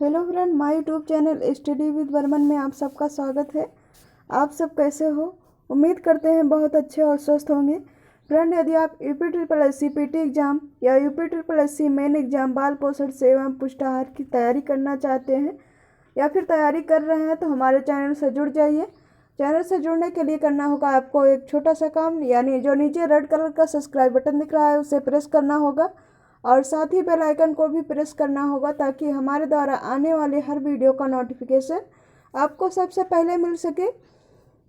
Hello friend, my YouTube channel study with Varman में आप सबका स्वागत है। आप सब कैसे हो? उम्मीद करते हैं बहुत अच्छे और स्वस्थ होंगे। फ्रेंड, यदि आप UP triple S C PT exam या UP triple S C main exam बाल पोषण से एवं पुष्टाहार की तैयारी करना चाहते हैं या फिर तैयारी कर रहे हैं तो हमारे चैनल से जुड़ जाइए। चैनल से जुड़ने के लिए करना होगा आपको एक छोटा सा काम, यानी जो नीचे रेड कलर का सब्सक्राइब बटन दिख रहा है उसे प्रेस करना होगा और साथ ही बेल आइकन को भी प्रेस करना होगा ताकि हमारे द्वारा आने वाले हर वीडियो का नोटिफिकेशन आपको सबसे पहले मिल सके।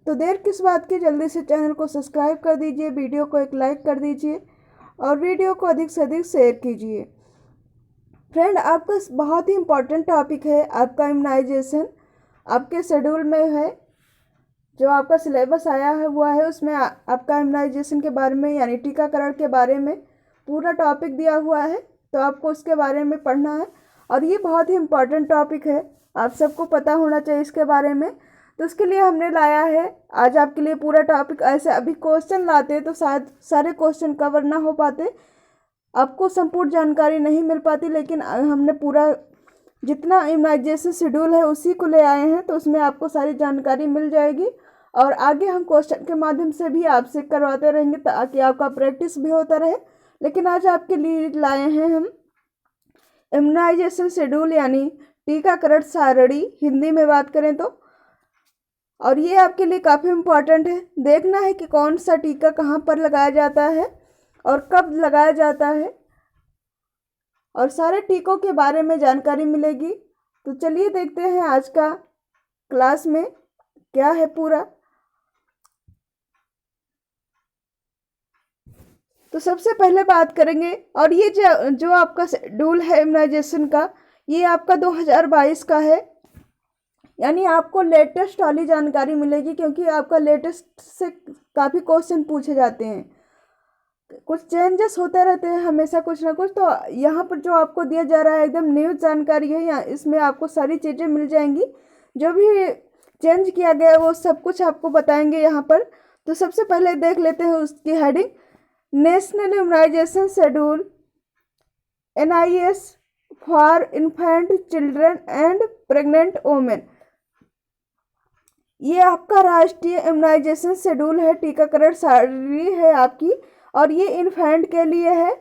तो देर किस बात की, जल्दी से चैनल को सब्सक्राइब कर दीजिए, वीडियो को एक लाइक कर दीजिए और वीडियो को अधिक से अधिक शेयर कीजिए। फ्रेंड, आपका बहुत ही इम्पोर्टेंट टॉपिक है आपका इम्यूनाइजेशन। आपके शेड्यूल में है, जो आपका सिलेबस आया है हुआ है, उसमें आपका इम्यूनाइजेशन के बारे में यानी टीकाकरण के बारे में पूरा टॉपिक दिया हुआ है। तो आपको उसके बारे में पढ़ना है और ये बहुत ही इम्पोर्टेंट टॉपिक है, आप सबको पता होना चाहिए इसके बारे में। तो उसके लिए हमने लाया है आज आपके लिए पूरा टॉपिक। ऐसे अभी क्वेश्चन लाते तो शायद सारे क्वेश्चन कवर ना हो पाते, आपको संपूर्ण जानकारी नहीं मिल पाती, लेकिन हमने पूरा जितना इम्यूनाइजेशन शेड्यूल है उसी को ले आए हैं, तो उसमें आपको सारी जानकारी मिल जाएगी और आगे हम क्वेश्चन के माध्यम से भी आपसे करवाते रहेंगे ताकि आपका प्रैक्टिस भी होता रहे। लेकिन आज आपके लिए लाए हैं हम इम्यूनाइजेशन शेड्यूल यानी टीकाकरण सारणी, हिंदी में बात करें तो। और ये आपके लिए काफ़ी इम्पोर्टेंट है, देखना है कि कौन सा टीका कहाँ पर लगाया जाता है और कब लगाया जाता है और सारे टीकों के बारे में जानकारी मिलेगी। तो चलिए देखते हैं आज का क्लास में क्या है पूरा। तो सबसे पहले बात करेंगे, और ये जो आपका शेड्यूल है इम्यूनाइजेशन का, ये आपका 2022 का है, यानी आपको लेटेस्ट वाली जानकारी मिलेगी क्योंकि आपका लेटेस्ट से काफ़ी क्वेश्चन पूछे जाते हैं, कुछ चेंजेस होते रहते हैं हमेशा कुछ ना कुछ। तो यहाँ पर जो आपको दिया जा रहा है एकदम न्यू जानकारी है, यहाँ इसमें आपको सारी चीज़ें मिल जाएंगी, जो भी चेंज किया गया है वो सब कुछ आपको बताएंगे यहाँ पर। तो सबसे पहले देख लेते हैं उसकी heading, national immunisation schedule NIS for infant children and pregnant women. ये आपका राष्ट्रीय इम्यूनाइजेशन शेड्यूल है, टीकाकरण सारणी है आपकी, और ये इन्फेंट के लिए है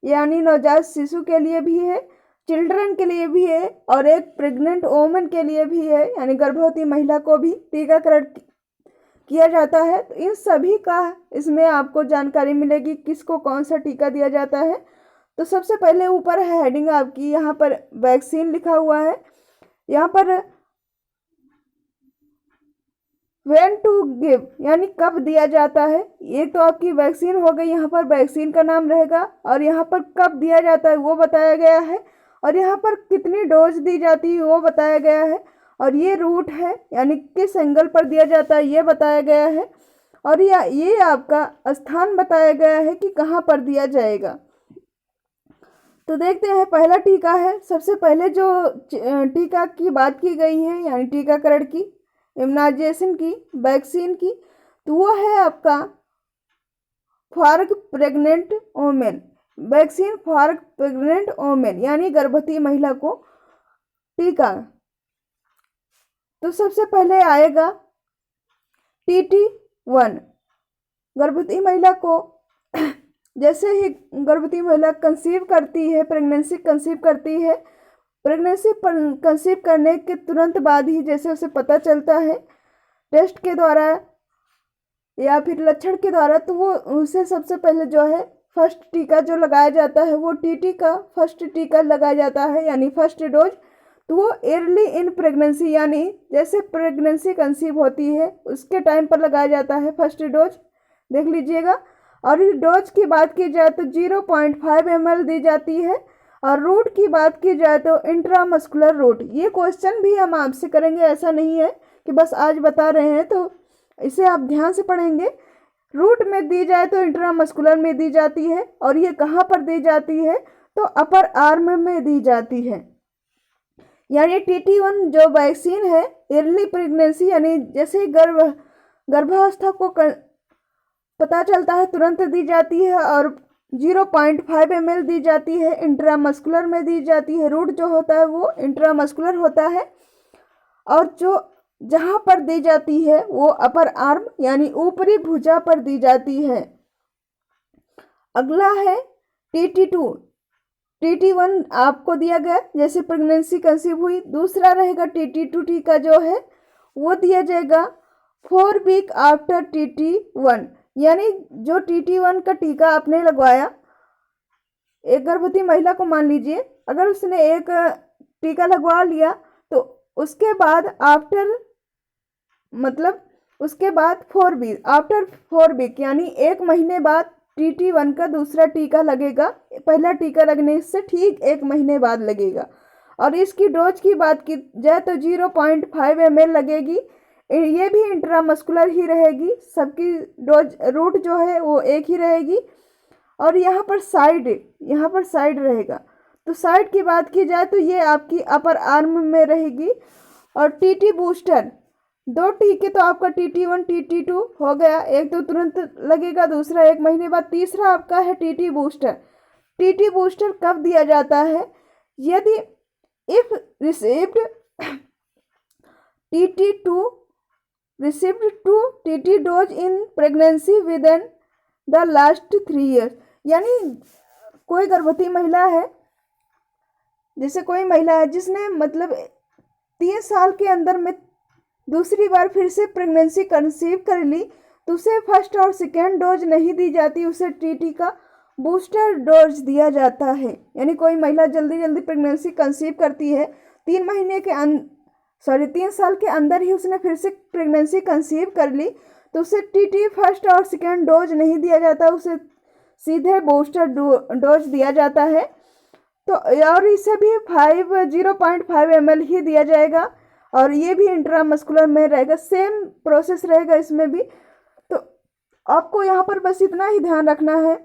यानी नवजात शिशु के लिए भी है, चिल्ड्रन के लिए भी है और एक प्रेग्नेंट वोमेन के लिए भी है, यानी गर्भवती महिला को भी टीकाकरण किया जाता है। तो इन सभी का इसमें आपको जानकारी मिलेगी किसको कौन सा टीका दिया जाता है। तो सबसे पहले ऊपर है हेडिंग आपकी, यहाँ पर वैक्सीन लिखा हुआ है, यहाँ पर व्हेन टू गिव यानी कब दिया जाता है। ये तो आपकी वैक्सीन हो गई, यहाँ पर वैक्सीन का नाम रहेगा और यहाँ पर कब दिया जाता है वो बताया गया है और यहाँ पर कितनी डोज दी जाती है वो बताया गया है और ये रूट है यानी किस एंगल पर दिया जाता है ये बताया गया है और ये आपका स्थान बताया गया है कि कहाँ पर दिया जाएगा। तो देखते हैं, पहला टीका है, सबसे पहले जो टीका की बात की गई है यानी टीकाकरण की, इम्यूनाइजेशन की, वैक्सीन की, तो वो है आपका for pregnant women, vaccine for pregnant women यानी गर्भवती महिला को टीका। तो सबसे पहले आएगा TT1, गर्भवती महिला को जैसे ही गर्भवती महिला कंसीव करती है, प्रेगनेंसी कंसीव करती है, प्रेगनेंसी कंसीव करने के तुरंत बाद ही जैसे उसे पता चलता है टेस्ट के द्वारा या फिर लक्षण के द्वारा, तो वो उसे सबसे पहले जो है फर्स्ट टीका जो लगाया जाता है वो TT का फर्स्ट टीका लगाया जाता है यानी फर्स्ट डोज। तो वो अर्ली इन प्रेगनेंसी यानी जैसे प्रेगनेंसी कंसीव होती है उसके टाइम पर लगाया जाता है फर्स्ट डोज, देख लीजिएगा। और इस डोज की बात की जाए तो 0.5 ml दी जाती है और रूट की बात की जाए तो इंट्रामस्कुलर रूट। ये क्वेश्चन भी हम आपसे करेंगे, ऐसा नहीं है कि बस आज बता रहे हैं, तो इसे आप ध्यान से पढ़ेंगे। रूट में दी जाए तो इंट्रामस्कुलर में दी जाती है और ये कहाँ पर दी जाती है तो अपर आर्म में दी जाती है। यानी TT1 जो वैक्सीन है अर्ली प्रेगनेंसी यानी जैसे गर्भावस्था को पता चलता है तुरंत दी जाती है और 0.5 ml दी जाती है, इंट्रामस्कुलर में दी जाती है। रूट जो होता है वो इंट्रामस्कुलर होता है, और जो जहाँ पर दी जाती है वो अपर आर्म यानी ऊपरी भुजा पर दी जाती है। अगला है TT2। TT1 आपको दिया गया जैसे प्रेगनेंसी कंसीव हुई। दूसरा रहेगा TT2 टीका जो है वो दिया जाएगा 4 वीक आफ्टर TT1, यानी जो TT1 का टीका आपने लगवाया, एक गर्भवती महिला को मान लीजिए अगर उसने एक टीका लगवा लिया तो उसके बाद उसके बाद 4 वीक आफ्टर 4 वीक यानी 1 महीने बाद TT1 का दूसरा टीका लगेगा। पहला टीका लगने से ठीक 1 महीने बाद लगेगा। और इसकी डोज की बात की जाए तो 0.5 ml लगेगी। ये भी इंट्रामस्कुलर ही रहेगी, सबकी डोज रूट जो है वो एक ही रहेगी। और यहाँ पर साइड रहेगा। तो साइड की बात की जाए तो ये आपकी अपर आर्म में रहेगी। और TT बूस्टर 2 टीके तो आपका TT1 TT2 हो गया, एक तो तुरंत लगेगा, दूसरा 1 महीने बाद। तीसरा आपका है TT बूस्टर। TT बूस्टर कब दिया जाता है? यदि if received TT2 received 2 TT dose in pregnancy with in the last 3 years, यानी कोई गर्भवती महिला है, जैसे कोई महिला है जिसने 3 साल के अंदर में दूसरी बार फिर से प्रेगनेंसी कंसीव कर ली तो उसे फर्स्ट और सेकेंड डोज नहीं दी जाती, उसे TT का बूस्टर डोज दिया जाता है। यानी कोई महिला जल्दी प्रेगनेंसी कंसीव करती है, 3 साल के अंदर ही उसने फिर से प्रेगनेंसी कंसीव कर ली तो उसे TT फर्स्ट और सेकेंड डोज नहीं दिया जाता, उसे सीधे बूस्टर डोज दिया जाता है। तो और इसे भी 0.5 ml ही दिया जाएगा, और ये भी इंट्रामस्कुलर में रहेगा, सेम प्रोसेस रहेगा इसमें भी। तो आपको यहाँ पर बस इतना ही ध्यान रखना है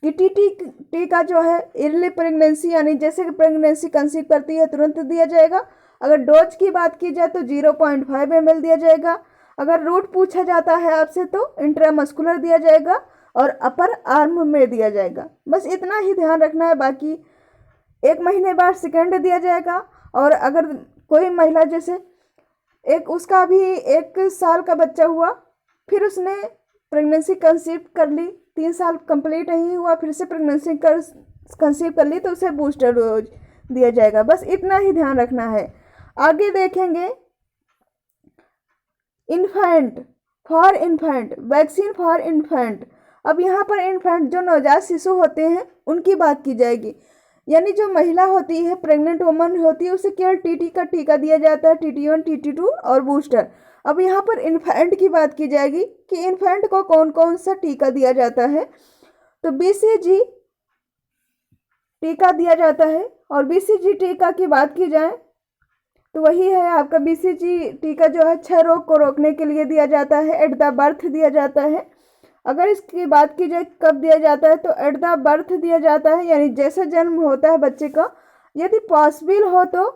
कि TT का जो है अर्ली प्रेगनेंसी यानी जैसे कि प्रेगनेंसी कंसीव करती है तुरंत दिया जाएगा। अगर डोज की बात की जाए तो 0.5 ml दिया जाएगा। अगर रूट पूछा जाता है आपसे तो इंट्रामस्कुलर दिया जाएगा और अपर आर्म में दिया जाएगा। बस इतना ही ध्यान रखना है। बाकी 1 महीने बाद सेकेंड दिया जाएगा। और अगर कोई महिला जैसे उसका अभी 1 साल का बच्चा हुआ, फिर उसने प्रेगनेंसी कंसीव कर ली, 3 साल कंप्लीट नहीं हुआ, फिर से प्रेगनेंसी कंसीव कर ली तो उसे बूस्टर डोज दिया जाएगा। बस इतना ही ध्यान रखना है। आगे देखेंगे इन्फेंट वैक्सीन फॉर इन्फेंट। अब यहाँ पर इन्फेंट जो नवजात शिशु होते हैं उनकी बात की जाएगी। यानी जो महिला होती है, प्रेग्नेंट वुमन होती है, उसे केवल TT का टीका दिया जाता है, TT1 TT2 और बूस्टर। अब यहाँ पर इन्फेंट की बात की जाएगी कि इन्फेंट को कौन कौन सा टीका दिया जाता है। तो BCG टीका दिया जाता है। और BCG टीका की बात की जाए तो वही है आपका BCG टीका जो है क्षय रोग को रोकने के लिए दिया जाता है, एट द बर्थ दिया जाता है। अगर इसकी बात की जाए कब दिया जाता है तो एट द बर्थ दिया जाता है, यानी जैसे जन्म होता है बच्चे का, यदि पॉसिबल हो तो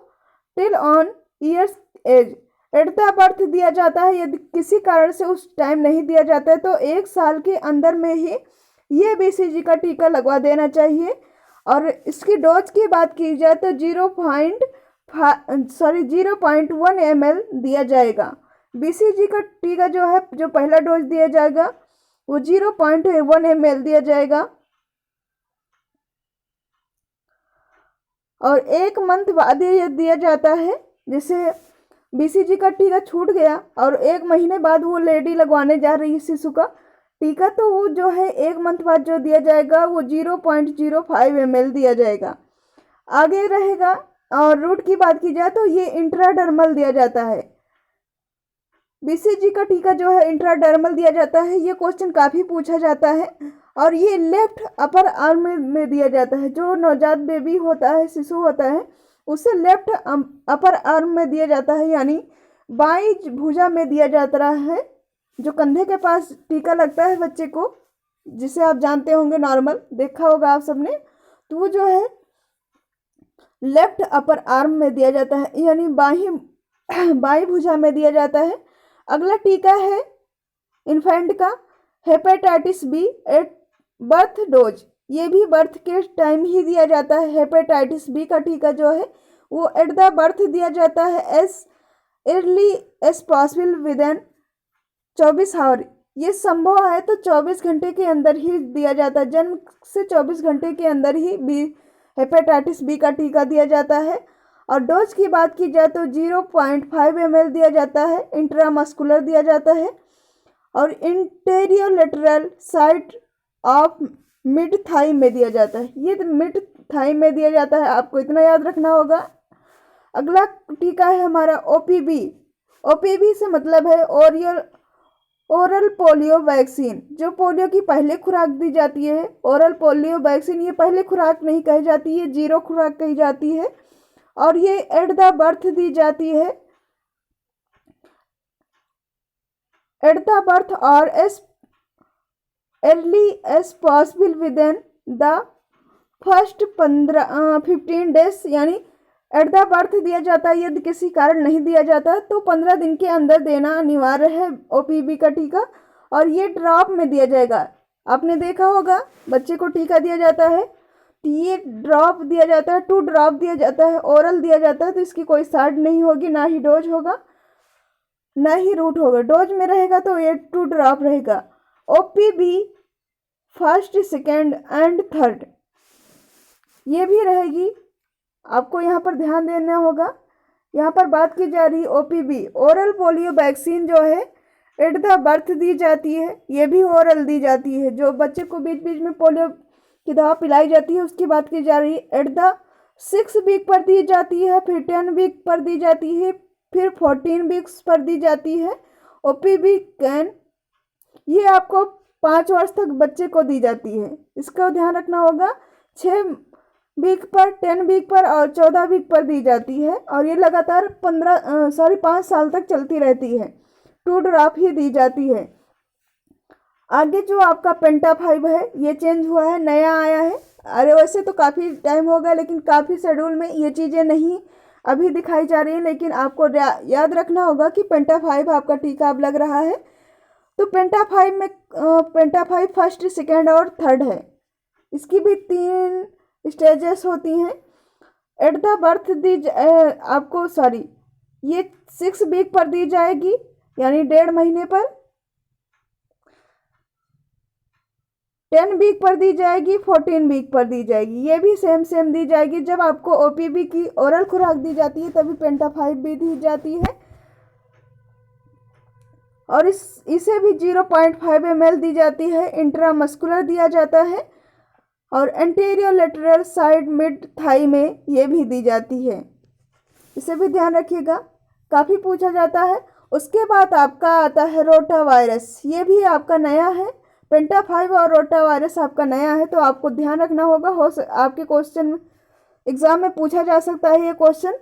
till on years age at the birth दिया जाता है। यदि किसी कारण से उस टाइम नहीं दिया जाता है तो 1 साल के अंदर में ही ये BCG का टीका लगवा देना चाहिए। और इसकी डोज की बात की जाए तो 0.1 ml दिया जाएगा। BCG का टीका जो है, जो पहला डोज दिया जाएगा वो 0.1 ml दिया जाएगा। और 1 मंथ बाद ये दिया जाता है। जैसे BCG का टीका छूट गया और 1 महीने बाद वो लेडी लगवाने जा रही है शिशु का टीका, तो वो जो है 1 मंथ बाद जो दिया जाएगा वो 0.05 ml दिया जाएगा। आगे रहेगा। और रूट की बात की जाए तो ये इंट्राडर्मल दिया जाता है। BCG का टीका जो है इंट्राडर्मल दिया जाता है। ये क्वेश्चन काफ़ी पूछा जाता है। और ये लेफ्ट अपर आर्म में दिया जाता है। जो नवजात बेबी होता है, शिशु होता है, उसे लेफ्ट अपर आर्म में दिया जाता है, यानी बाईं भुजा में दिया जाता है। जो कंधे के पास टीका लगता है बच्चे को, जिसे आप जानते होंगे, नॉर्मल देखा होगा आप सबने, तो वो जो है लेफ्ट अपर आर्म में दिया जाता है, यानी बाईं भुजा में दिया जाता है। अगला टीका है इन्फेंट का हेपेटाइटिस B बर्थ डोज, ये भी बर्थ के टाइम ही दिया जाता है। हेपेटाइटिस बी का टीका जो है वो एट द बर्थ दिया जाता है, as early as possible within 24 hour. ये संभव है तो 24 घंटे के अंदर ही दिया जाता है, जन्म से 24 घंटे के अंदर ही हेपेटाइटिस बी का टीका दिया जाता है। और डोज की बात की जाए तो 0.5 ml दिया जाता है, इंट्रामस्कुलर दिया जाता है और इंटेरियोलेटरल साइड ऑफ मिड थाई में दिया जाता है। ये मिड थाई में दिया जाता है, आपको इतना याद रखना होगा। अगला टीका है हमारा ओपीबी। ओपीबी से मतलब है ओरल पोलियो वैक्सीन, जो पोलियो की पहले खुराक दी जाती है। ओरल पोलियो वैक्सीन ये पहले खुराक नहीं कही जाती है, 0 खुराक कही जाती है और ये एट द बर्थ दी जाती है, एट द बर्थ और as early as possible within the first 15 days, यानी एट द बर्थ दिया जाता है। यदि किसी कारण नहीं दिया जाता तो 15 दिन के अंदर देना अनिवार्य है ओपीबी का टीका, और ये ड्रॉप में दिया जाएगा। आपने देखा होगा बच्चे को टीका दिया जाता है तो ये ड्रॉप दिया जाता है, 2 ड्रॉप दिया जाता है, ओरल दिया जाता है, तो इसकी कोई साइड नहीं होगी, ना ही डोज होगा ना ही रूट होगा। डोज में रहेगा तो ये 2 ड्रॉप रहेगा। OPB first, second and third ये भी रहेगी, आपको यहाँ पर ध्यान देना होगा। यहाँ पर बात की जा रही ओपीबी ओरल पोलियो वैक्सीन जो है एट द बर्थ दी जाती है, ये भी ओरल दी जाती है। जो बच्चे को बीच बीच में पोलियो की दवा पिलाई जाती है उसकी बात की जा रही है। एट द 6 वीक पर दी जाती है, फिर 10 वीक पर दी जाती है, फिर 14 वीक्स पर दी जाती है। ओपीबी कैन ये आपको 5 वर्ष तक बच्चे को दी जाती है, इसका ध्यान रखना होगा। 6 वीक पर, 10 वीक पर और 14 वीक पर दी जाती है और ये लगातार 5 साल तक चलती रहती है। 2 ड्रॉप ही दी जाती है। आगे जो आपका पेंटा 5 है ये चेंज हुआ है, नया आया है। अरे वैसे तो काफ़ी टाइम हो गया लेकिन काफ़ी शेड्यूल में ये चीज़ें नहीं अभी दिखाई जा रही है, लेकिन आपको याद रखना होगा कि पेंटा 5 आपका टीका अब लग रहा है। तो पेंटा 5 में पेंटा 5 फर्स्ट, सेकेंड और थर्ड है, इसकी भी 3 स्टेजेस होती हैं। एट द बर्थ आपको ये 6 वीक पर दी जाएगी, यानी 1.5 महीने पर। 10 वीक पर दी जाएगी, 14 वीक पर दी जाएगी, ये भी सेम दी जाएगी। जब आपको ओपीबी की ओरल खुराक दी जाती है तभी पेंटा 5 भी दी जाती है और इसे भी 0.5 ml दी जाती है, इंट्रामस्कुलर दिया जाता है और anterior lateral side mid thigh में ये भी दी जाती है, इसे भी ध्यान रखिएगा, काफ़ी पूछा जाता है। उसके बाद आपका आता है रोटा वायरस, ये भी आपका नया है। पेंटा 5 और रोटा वायरस आपका नया है, तो आपको ध्यान रखना होगा। आपके क्वेश्चन एग्जाम में पूछा जा सकता है ये क्वेश्चन।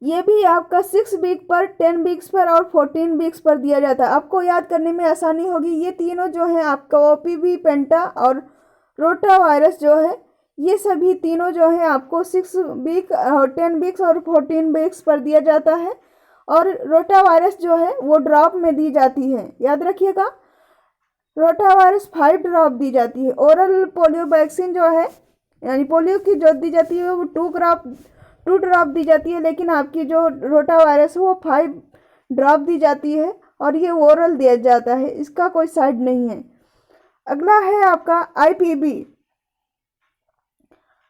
ये भी आपका 6 वीक पर, 10 वीक्स पर और 14 वीक्स पर दिया जाता है, आपको याद करने में आसानी होगी। ये तीनों जो हैं आपका ओपीबी, पेंटा और रोटा वायरस जो है, ये सभी तीनों जो हैं आपको 6 वीक और 10 वीक्स और 14 वीक्स पर दिया जाता है और रोटा वायरस जो है वो ड्रॉप में दी जाती है, याद रखिएगा। रोटा वायरस 5 ड्रॉप दी जाती है। ओरल पोलियो वैक्सीन जो है, यानी पोलियो की जो दी जाती है वो 2 ड्रॉप दी जाती है, लेकिन आपकी जो रोटा वायरस है वो 5 ड्रॉप दी जाती है और ये ओरल दिया जाता है, इसका कोई साइड नहीं है। अगला है आपका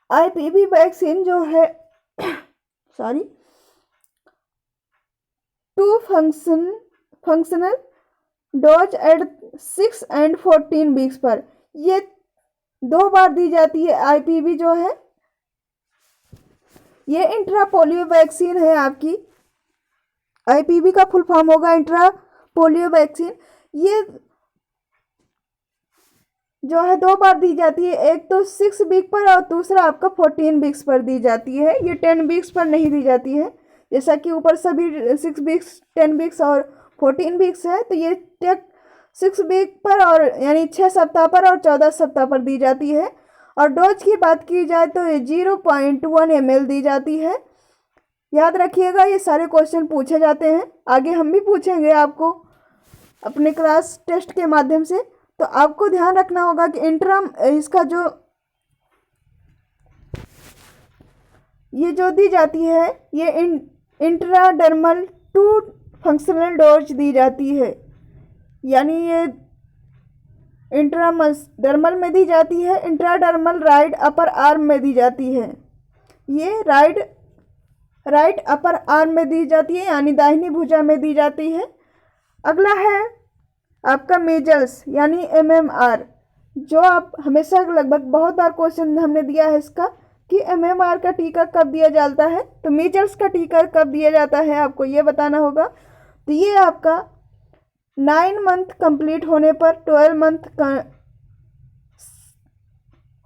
आईपीवी वैक्सीन जो है 2 functional dose at 6 and 14 weeks पर, ये 2 बार दी जाती है। आईपीवी जो है ये इंट्रा पोलियो वैक्सीन है आपकी। आईपीवी का फुल फॉर्म होगा इंट्रा पोलियो वैक्सीन। ये जो है 2 बार दी जाती है, एक तो 6 वीक पर और दूसरा आपका 14 वीक्स पर दी जाती है। ये 10 वीक्स पर नहीं दी जाती है, जैसा कि ऊपर सभी 6 वीक्स, 10 वीक्स और 14 वीक्स है, तो ये 6 वीक पर और यानी 6 सप्ताह पर और 14 सप्ताह पर दी जाती है। और डोज की बात की जाए तो ये 0.1 ml दी जाती है, याद रखिएगा। ये सारे क्वेश्चन पूछे जाते हैं, आगे हम भी पूछेंगे आपको। अपने क्लास टेस्ट के माध्यम से। तो आपको ध्यान रखना होगा कि इंट्रम इसका जो ये जो दी जाती है ये इंट्राडर्मल 2 फंक्शनल डोज दी जाती है, यानी ये इंट्राडर्मल में दी जाती है, इंट्राडर्मल राइट अपर आर्म में दी जाती है। ये राइट अपर आर्म में दी जाती है, यानी दाहिनी भुजा में दी जाती है। अगला है आपका मीजल्स यानी MMR, जो आप हमेशा लगभग बहुत बार क्वेश्चन हमने दिया है इसका कि MMR का टीका कब दिया जाता है। तो मीजल्स का टीका कब दिया जाता है आपको ये बताना होगा। तो ये आपका 9 मंथ कंप्लीट होने पर 12 मंथ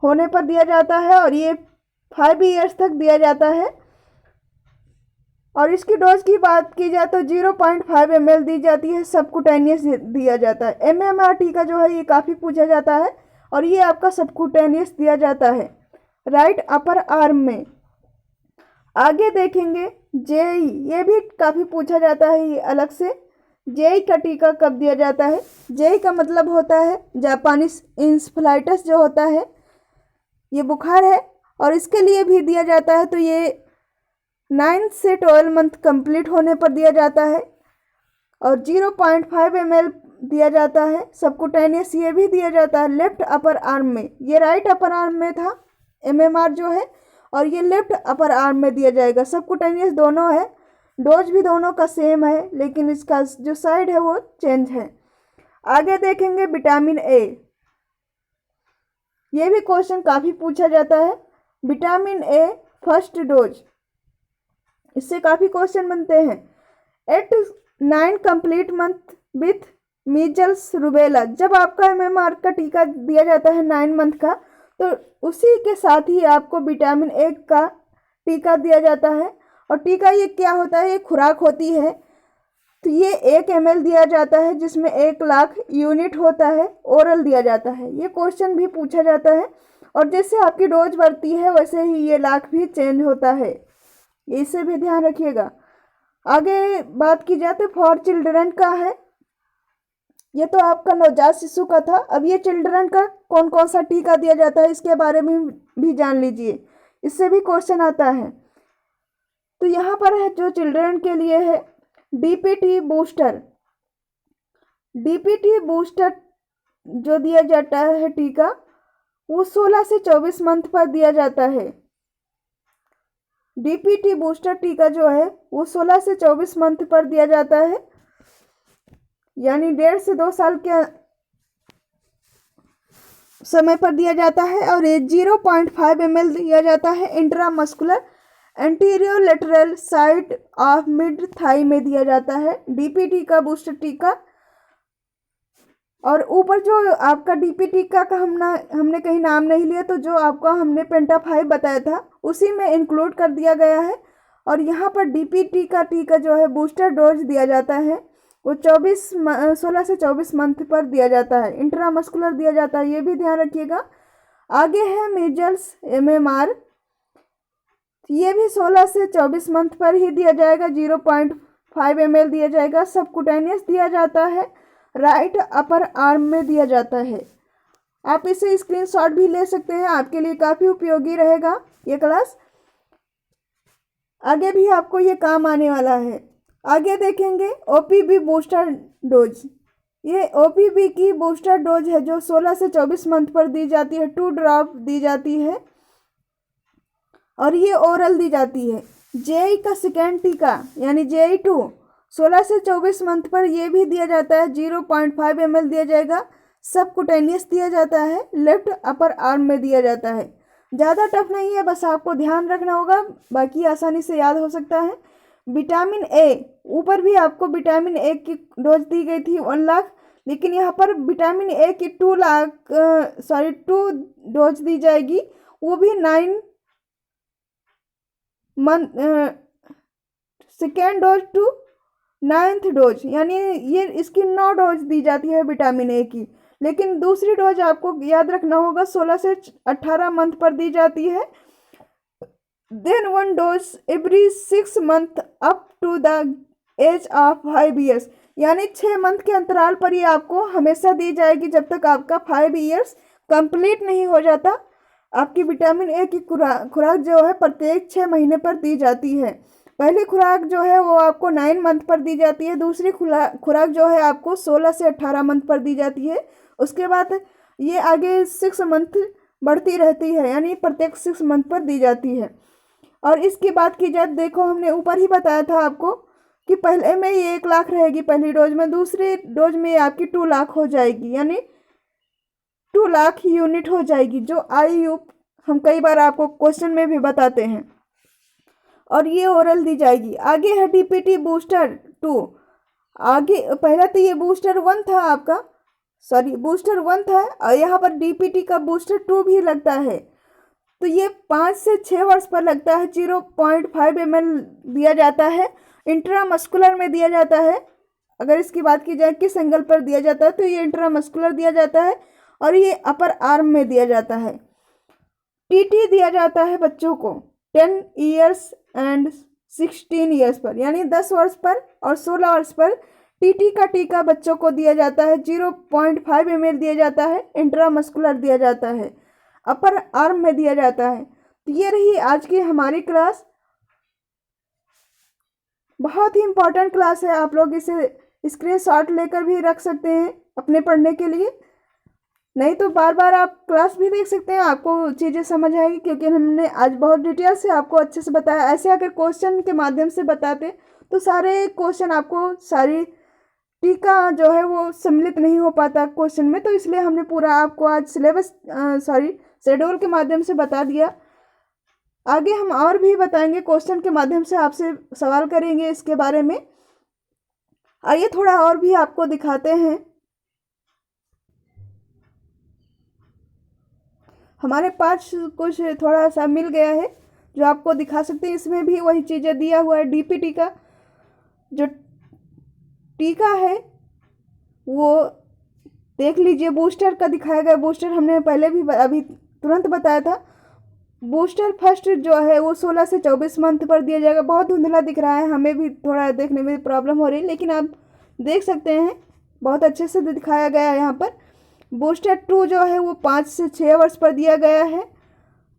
होने पर दिया जाता है और ये 5 ईयर्स तक दिया जाता है। और इसकी डोज की बात की जाए तो 0.5 ml दी जाती है, सबकुटेनियस दिया जाता है। MMR टीका जो है ये काफ़ी पूछा जाता है और ये आपका सबकुटेनियस दिया जाता है राइट अपर आर्म में। आगे देखेंगे जेई, ये भी काफ़ी पूछा जाता है ये अलग से। जेई का टीका कब दिया जाता है? जेई का मतलब होता है जापानीज इंसेफेलाइटिस जो होता है, ये बुखार है और इसके लिए भी दिया जाता है। तो ये 9 से 12 मंथ कंप्लीट होने पर दिया जाता है और 0.5 ml दिया जाता है। सबकुटेनियस ये भी दिया जाता है लेफ्ट अपर आर्म में, ये राइट अपर आर्म में था MMR जो है और ये लेफ्ट अपर आर्म में दिया जाएगा। सबकुटेनियस दोनों है, डोज भी दोनों का सेम है, लेकिन इसका जो साइड है वो चेंज है। आगे देखेंगे विटामिन ए, ये भी क्वेश्चन काफ़ी पूछा जाता है। विटामिन ए फर्स्ट डोज, इससे काफ़ी क्वेश्चन बनते हैं। 8 9 complete month with measles rubella, जब आपका MMR का टीका दिया जाता है 9 मंथ का, तो उसी के साथ ही आपको विटामिन ए का टीका दिया जाता है। और टीका ये क्या होता है? ये खुराक होती है। तो ये 1 ml दिया जाता है जिसमें 1 लाख यूनिट होता है, ओरल दिया जाता है। ये क्वेश्चन भी पूछा जाता है और जैसे आपकी डोज बढ़ती है वैसे ही ये लाख भी चेंज होता है, इसे भी ध्यान रखिएगा। आगे बात की जाए तो फॉर चिल्ड्रन का है, ये तो आपका नवजात शिशु का था। अब ये चिल्ड्रन का कौन कौन सा टीका दिया जाता है इसके बारे में भी जान लीजिए, इससे भी क्वेश्चन आता है। तो यहाँ पर है जो चिल्ड्रन के लिए है DPT बूस्टर। DPT बूस्टर जो दिया जाता है टीका वो 16 से 24 मंथ पर दिया जाता है। DPT बूस्टर टीका जो है वो 16 से 24 मंथ पर दिया जाता है, यानी 1.5 से 2 साल के समय पर दिया जाता है। और ये 0.5 ml दिया जाता है intramuscular anterior lateral side of mid thigh में दिया जाता है DPT का बूस्टर टीका। और ऊपर जो आपका DPT का हमने कहीं नाम नहीं लिया, तो जो आपका हमने पेंटा 5 बताया था उसी में इंक्लूड कर दिया गया है। और यहाँ पर DPT का टीका जो है बूस्टर डोज दिया जाता है वो 16 से 24 मंथ पर दिया जाता है, इंट्रामस्कुलर दिया जाता है, ये भी ध्यान रखिएगा। आगे है मीजल्स MMR, ये भी 16 से 24 मंथ पर ही दिया जाएगा, 0.5 ml दिया जाएगा। सबकुटेनियस दिया जाता है, राइट अपर आर्म में दिया जाता है। आप इसे स्क्रीनशॉट भी ले सकते हैं, आपके लिए काफ़ी उपयोगी रहेगा ये क्लास, आगे भी आपको ये काम आने वाला है। आगे देखेंगे OPV बूस्टर डोज, ये OPV की बूस्टर डोज है जो 16 से 24 मंथ पर दी जाती है, 2 ड्रॉप दी जाती है और ये ओरल दी जाती है। JEI का सेकेंड टीका यानी JEI-2 16 से 24 मंथ पर ये भी दिया जाता है, 0.5 ml दिया जाएगा। सबकुटेनियस दिया जाता है, लेफ्ट अपर आर्म में दिया जाता है। ज़्यादा टफ नहीं है, बस आपको ध्यान रखना होगा, बाकी आसानी से याद हो सकता है। विटामिन ए, ऊपर भी आपको विटामिन ए की डोज दी गई थी 1 लाख, लेकिन यहाँ पर विटामिन ए की 2 डोज दी जाएगी, वो भी 9 month second dose to 9th dose, यानी ये इसकी 9 डोज दी जाती है विटामिन ए की। लेकिन दूसरी डोज आपको याद रखना होगा 16 से 18 मंथ पर दी जाती है। Then 1 dose every 6 month up to the age of 5 years, यानी 6 मंथ के अंतराल पर ये आपको हमेशा दी जाएगी जब तक आपका 5 ईयर्स कंप्लीट नहीं हो जाता। आपकी विटामिन ए की खुराक जो है प्रत्येक 6 महीने पर दी जाती है। पहली खुराक जो है वो आपको 9 मंथ पर दी जाती है, दूसरी खुराक जो है आपको 16 से 18 मंथ पर दी जाती है। उसके बाद ये आगे 6 मंथ बढ़ती रहती है, यानी प्रत्येक 6 मंथ पर दी जाती है। और इसकी बात की जाए, देखो हमने ऊपर ही बताया था आपको कि पहले में ये 1 लाख रहेगी पहली डोज में, दूसरी डोज में आपकी 2 लाख हो जाएगी, यानी 2 लाख यूनिट हो जाएगी, जो IU हम कई बार आपको क्वेश्चन में भी बताते हैं। और ये ओरल दी जाएगी। आगे है DPT बूस्टर 2। आगे पहला तो ये बूस्टर 1 था आपका, सॉरी बूस्टर 1 था, और यहाँ पर DPT का बूस्टर 2 भी लगता है। तो ये 5 से 6 वर्ष पर लगता है। 0.5 ml दिया जाता है, इंट्रामस्कुलर में दिया जाता है। अगर इसकी बात की जाए किस एंगल पर दिया जाता है, तो ये इंट्रामस्कुलर दिया जाता है, और ये अपर आर्म में दिया जाता है। TT दिया जाता है बच्चों को 10 ईयर्स एंड 16 ईयर्स पर, यानी 10 वर्ष पर और 16 वर्ष पर TT का टीका बच्चों को दिया जाता है। 0.5 ml दिया जाता है, इंट्रामस्कुलर दिया जाता है, अपर आर्म में दिया जाता है। तो ये रही आज की हमारी क्लास। बहुत ही इम्पोर्टेंट क्लास है, आप लोग इसे स्क्रीनशॉट लेकर भी रख सकते हैं अपने पढ़ने के लिए, नहीं तो बार बार आप क्लास भी देख सकते हैं, आपको चीज़ें समझ आएगी, क्योंकि हमने आज बहुत डिटेल से आपको अच्छे से बताया। ऐसे अगर क्वेश्चन के माध्यम से बताते तो सारे क्वेश्चन आपको, सारी टीका जो है वो सम्मिलित नहीं हो पाता क्वेश्चन में, तो इसलिए हमने पूरा आपको आज सिलेबस शेड्यूल के माध्यम से बता दिया। आगे हम और भी बताएंगे, क्वेश्चन के माध्यम से आपसे सवाल करेंगे इसके बारे में। आइए थोड़ा और भी आपको दिखाते हैं। हमारे पास कुछ थोड़ा सा मिल गया है जो आपको दिखा सकते हैं। इसमें भी वही चीज़ें दिया हुआ है। DPT का जो टीका है वो देख लीजिए, बूस्टर का दिखाया गया। बूस्टर हमने पहले भी अभी तुरंत बताया था। बूस्टर फर्स्ट जो है वो 16 से 24 मंथ पर दिया जाएगा। बहुत धुंधला दिख रहा है, हमें भी थोड़ा देखने में प्रॉब्लम हो रही है, लेकिन आप देख सकते हैं बहुत अच्छे से दिखाया गया है यहाँ पर। बूस्टर 2 जो है वो 5 से 6 वर्ष पर दिया गया है।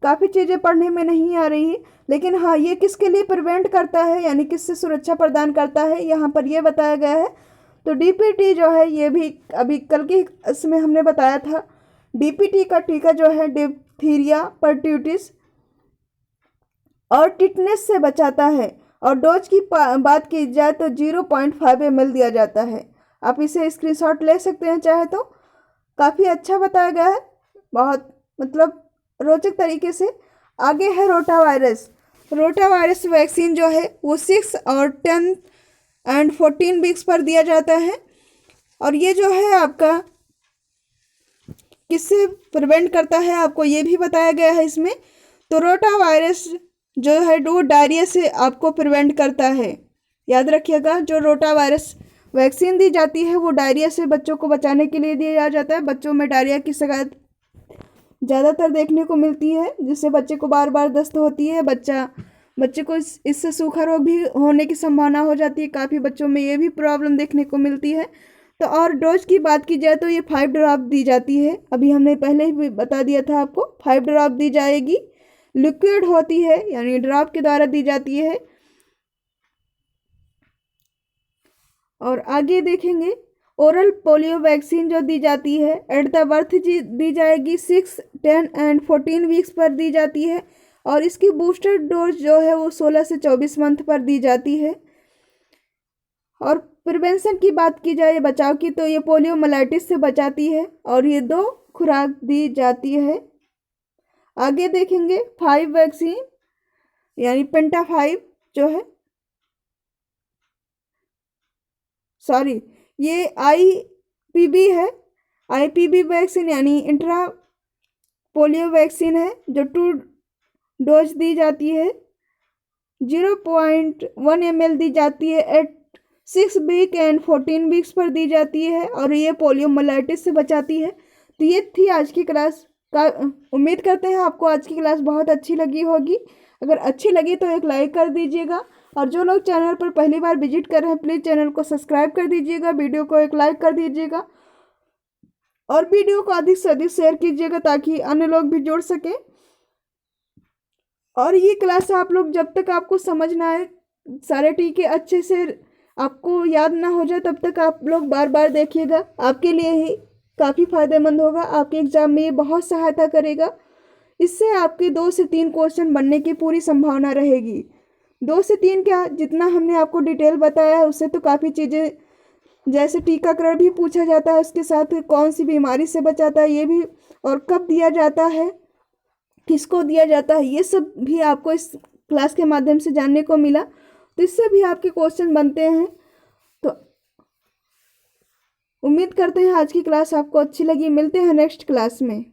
काफ़ी चीज़ें पढ़ने में नहीं आ रही है, लेकिन हाँ, ये किसके लिए प्रिवेंट करता है, यानी किससे सुरक्षा प्रदान करता है, यहाँ पर ये बताया गया है। तो DPT जो है ये भी अभी कल की इसमें हमने बताया था। DPT का टीका जो है डिप्थीरिया, परट्यूटिस और टिटनेस से बचाता है। और डोज की बात की जाए तो 0.5 ml दिया जाता है। आप इसे स्क्रीनशॉट ले सकते हैं चाहे तो। काफ़ी अच्छा बताया गया है, बहुत मतलब रोचक तरीके से। आगे है रोटावायरस। रोटावायरस वैक्सीन जो है वो 6 और 10 एंड 14 वीक्स पर दिया जाता है। और ये जो है आपका किससे प्रिवेंट करता है आपको ये भी बताया गया है इसमें। तो रोटावायरस जो है वो डायरिया से आपको प्रिवेंट करता है। याद रखिएगा, जो रोटावायरस वैक्सीन दी जाती है वो डायरिया से बच्चों को बचाने के लिए दिया जाता है। बच्चों में डायरिया की शिकायत ज़्यादातर देखने को मिलती है, जिससे बच्चे को बार बार दस्त होती है। बच्चे को इससे सूखा रोग भी होने की संभावना हो जाती है। काफ़ी बच्चों में ये भी प्रॉब्लम देखने को मिलती है। तो और डोज की बात की जाए तो ये 5 ड्रॉप दी जाती है। अभी हमने पहले ही बता दिया था आपको, 5 ड्रॉप दी जाएगी। लिक्विड होती है, यानी ड्रॉप के द्वारा दी जाती है। और आगे देखेंगे ओरल पोलियो वैक्सीन जो दी जाती है एट द बर्थ दी जाएगी। 6, 10 एंड 14 वीक्स पर दी जाती है। और इसकी बूस्टर डोज जो है वो 16 से 24 मंथ पर दी जाती है। और प्रिवेंशन की बात की जाए बचाव की, तो ये पोलियोमाइलाइटिस से बचाती है और ये 2 खुराक दी जाती है। आगे देखेंगे 5 वैक्सीन, यानी पेंटा 5 जो है, सॉरी ये IPV है। IPV वैक्सीन यानी इंट्रा पोलियो वैक्सीन है, जो 2 डोज दी जाती है। 0.1 ml दी जाती है एट 6 वीक एंड 14 वीक्स पर दी जाती है। और ये पोलियोमाइलाइटिस से बचाती है। तो ये थी आज की क्लास का। उम्मीद करते हैं आपको आज की क्लास बहुत अच्छी लगी होगी। अगर अच्छी लगी तो एक लाइक कर दीजिएगा और जो लोग चैनल पर पहली बार विजिट कर रहे हैं प्लीज़ चैनल को सब्सक्राइब कर दीजिएगा, वीडियो को एक लाइक कर दीजिएगा और वीडियो को अधिक से अधिक शेयर कीजिएगा ताकि अन्य लोग भी जुड़ सके। और ये क्लास आप लोग जब तक आपको समझ ना आए, सारे टीके अच्छे से आपको याद ना हो जाए, तब तक आप लोग बार बार देखिएगा। आपके लिए ही काफ़ी फायदेमंद होगा, आपके एग्जाम में ये बहुत सहायता करेगा। इससे आपके 2 से 3 क्वेश्चन बनने की पूरी संभावना रहेगी। 2 से 3 क्या, जितना हमने आपको डिटेल बताया है उससे तो काफ़ी चीज़ें, जैसे टीकाकरण भी पूछा जाता है, उसके साथ कौन सी बीमारी से बचाता है ये भी, और कब दिया जाता है, किसको दिया जाता है, ये सब भी आपको इस क्लास के माध्यम से जानने को मिला। तो इससे भी आपके क्वेश्चन बनते हैं। तो उम्मीद करते हैं आज की क्लास आपको अच्छी लगी। मिलते हैं नेक्स्ट क्लास में।